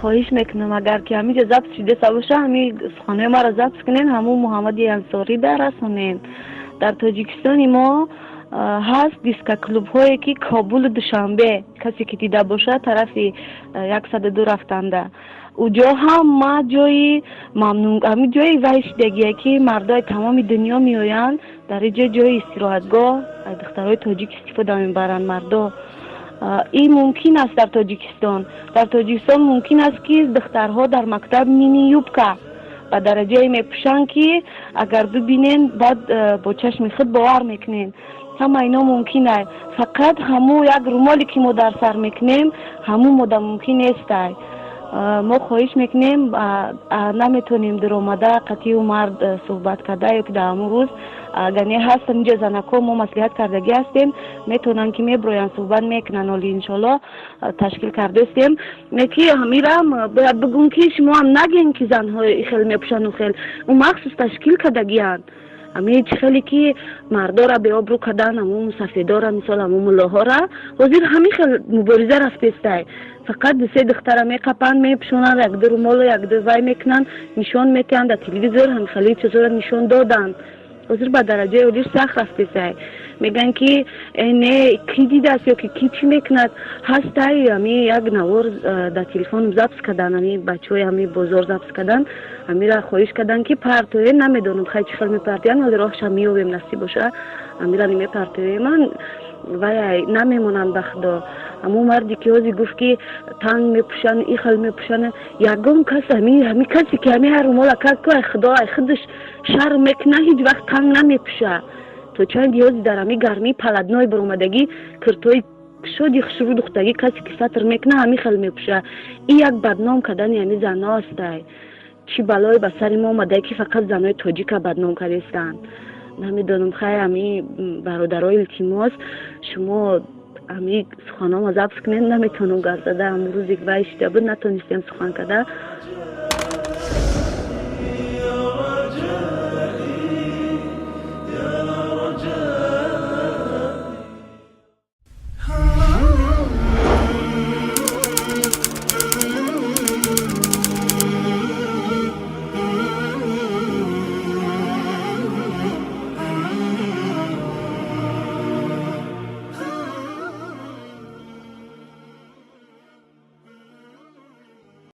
خواهش میکنم اگر که همینجا ضبط شده باشه همین سخنه ما را ضبط کنین، همون محمد انصاری در رسونین. در تاجیکستان ما هست دیسک کلوب هایی که کابل دوشنبه کسی که دیده باشه طرف 102 رفتنده اونجا هم ما جایی ممنون همین جایی وحشتگیه که مردای تمام دنیا میآیند در اینجا جای استراحتگاه دخترای تاجیک استفاده میبرن مردا. این ممکن است در تاجیکستان ممکن است که دخترها در مکتب مینی یوبکا به درجه میپوشن که اگر ببینین بعد با چشم خود باور میکنین. همه اینا ممکنه، فقط همون یک رومالی که ما در سر میکنیم همون مدام ممکن نیست. ما خواهش میکنیم نمیتونیم در آمده قطعی و مرد صحبت کرده یا که در همون روز گنی هستن اینجا زنکا ما مسئولیت کردگی هستیم میتونن که میبروین صحبت میکنن ولی انشالله تشکیل کرده هستیم میکی همیرم باید بگون که شما هم نگین که زنهای خیلی میپوشن و خیلی اون مخصوص تشکیل کردگی هست همه خیلی که مردا را به آبرو کردن همون سفیدا را مثال همون ملاها را حاضر همین خیلی مبارزه رفته فقط سه دختر میقپن میپوشونن یک دو رومال و یک دو وای میکنن نشان میتین در تلویزیون هم خیلی چیزا را نشان دادن حاضر به درجه اولیش سخت رفته میگن که نه کی دیده است یا که کی چی میکند هست همی یک نوار در تلفن ضبط کردن همی بچه های همی بازار ضبط کردن همی را خواهش کردن که پرتوی نمیدونم خیلی چی خیلی میپرتین ولی راهش همی و بیم نصیب باشه همی را نمی پرتوی من وای نمیمونم بخدا همون مردی که هازی گفت که تنگ میپوشن ای خیلی میپوشن یکم کس همی کسی که همی هر رومال کرد که خدا خودش شرم میکنه هیچ وقت تنگ نمیپوشه تو چند دیازی در همی گرمی پلدنای برامدگی کرتوی شدی خشرو دختگی کسی که سطر میکنه همی خیلی میپوشه این یک بدنام کردن یعنی زن هسته چی بلای به سر ما آمده که فقط زنهای تاجیک بدنام کردستن نمیدونم خیلی همی برادرای التماس شما همین سخنام ضبط کنین نمیتونم گردده امروز یک وایشته بود نتونستیم سخن کرده